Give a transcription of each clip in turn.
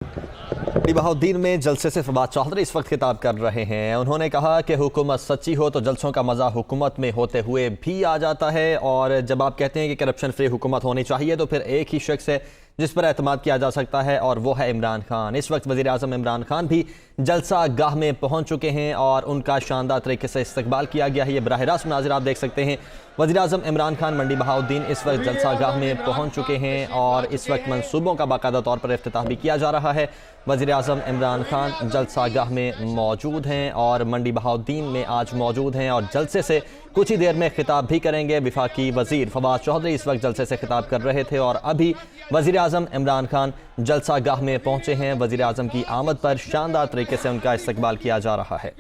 बहाउद्दीन में जलसे से फवाद चौधरी इस वक्त खिताब कर रहे हैं। उन्होंने कहा कि हुकूमत सच्ची हो तो जलसों का मज़ा हुकूमत में होते हुए भी आ जाता है, और जब आप कहते हैं कि करप्शन फ्री हुकूमत होनी चाहिए तो फिर एक ही शख्स है जिस पर एतमाद किया जा सकता है, और वो है इमरान खान। इस वक्त वज़ीर आज़म इमरान खान भी जलसा गाह में पहुँच चुके हैं और उनका शानदार तरीके से इस्तकबाल किया गया है। ये बराह रास्त मनाज़िर आप देख सकते हैं। वज़ीर आज़म इमरान खान मंडी बहाउद्दीन इस वक्त जलसा गाह में पहुँच चुके हैं और इस वक्त मंसूबों का बाकायदा तौर पर इफ्तिताह भी किया जा रहा है। वज़ीर आज़म इमरान खान जलसा गाह में मौजूद हैं और मंडी बहाउद्दीन में आज मौजूद हैं और जलसे से कुछ ही देर में खिताब भी करेंगे। वफाकी वज़ीर फवाद चौधरी इस वक्त जलसे से खिताब कर रहे थे और अभी वज़ीर आज़म इमरान खान जलसा गाह में पहुँचे हैं। वज़ीर आज़म की आमद पर शानदार तरीके से उनका इस्तकबाल किया जा रहा है।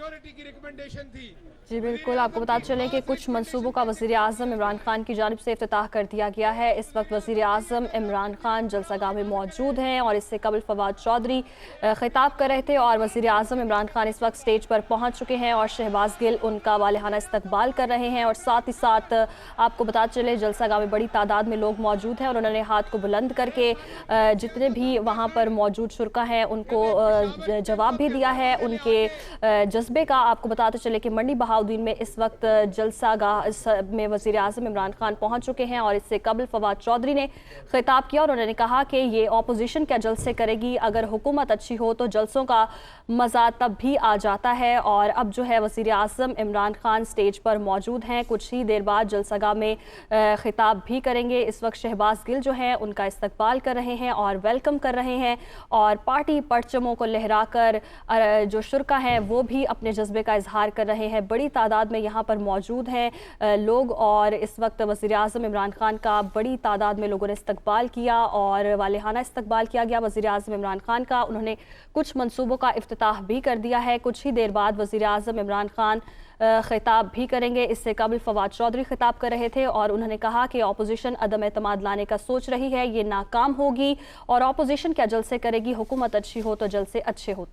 जी बिल्कुल, आपको बता चलें कि कुछ मंसूबों का वज़ीर आज़म इमरान खान की जानिब से इफ्तिताह कर दिया गया है। इस वक्त वज़ीर आज़म इमरान खान जलसागाह में मौजूद हैं और इससे कबल फवाद चौधरी खिताब कर रहे थे और वज़ीर आज़म इमरान खान इस वक्त स्टेज पर पहुंच चुके हैं और शहबाज गिल उनका वालेहाना इस्तकबाल कर रहे हैं। और साथ ही साथ आपको बता चले जलसागाह में बड़ी तादाद में लोग मौजूद हैं और उन्होंने हाथ को बुलंद करके जितने भी वहाँ पर मौजूद शुरका हैं उनको जवाब भी दिया है उनके जज्बे का। आपको बताते चले कि मंडी बहाउद्दीन में इस वक्त जलसागाह में वज़ीर आज़म इमरान खान पहुंच चुके हैं और इससे कबल फवाद चौधरी ने खिताब किया और उन्होंने कहा कि ये अपोजिशन क्या जलसे करेगी, अगर हुकूमत अच्छी हो तो जलसों का मज़ा तब भी आ जाता है। और अब जो है वज़ीर आज़म इमरान खान स्टेज पर मौजूद हैं, कुछ ही देर बाद जलसागाह में खिताब भी करेंगे। इस वक्त शहबाज गिल जो हैं उनका इस्तकबाल कर रहे हैं और वेलकम कर रहे हैं और पार्टी परचमों को लहरा कर जो शुरका हैं वो भी अपने जज्बे का इजहार कर रहे हैं। बड़ी तादाद में यहाँ पर मौजूद हैं लोग और इस वक्त वज़ीर आज़म इमरान खान का बड़ी तादाद में लोगों ने इस्तकबाल किया और वालेहाना इस्तकबाल किया गया वज़ीर आज़म इमरान खान का। उन्होंने कुछ मंसूबों का इफ्तिताह भी कर दिया है। कुछ ही देर बाद वज़ीर आज़म इमरान खान खिताब भी करेंगे। इससे कबल फवाद चौधरी खिताब कर रहे थे और उन्होंने कहा कि अपोजिशन अदम एतमाद लाने का सोच रही है, ये नाकाम होगी और अपोजिशन क्या जलसे करेगी, हुकूमत अच्छी हो तो जलसे अच्छे होते हैं।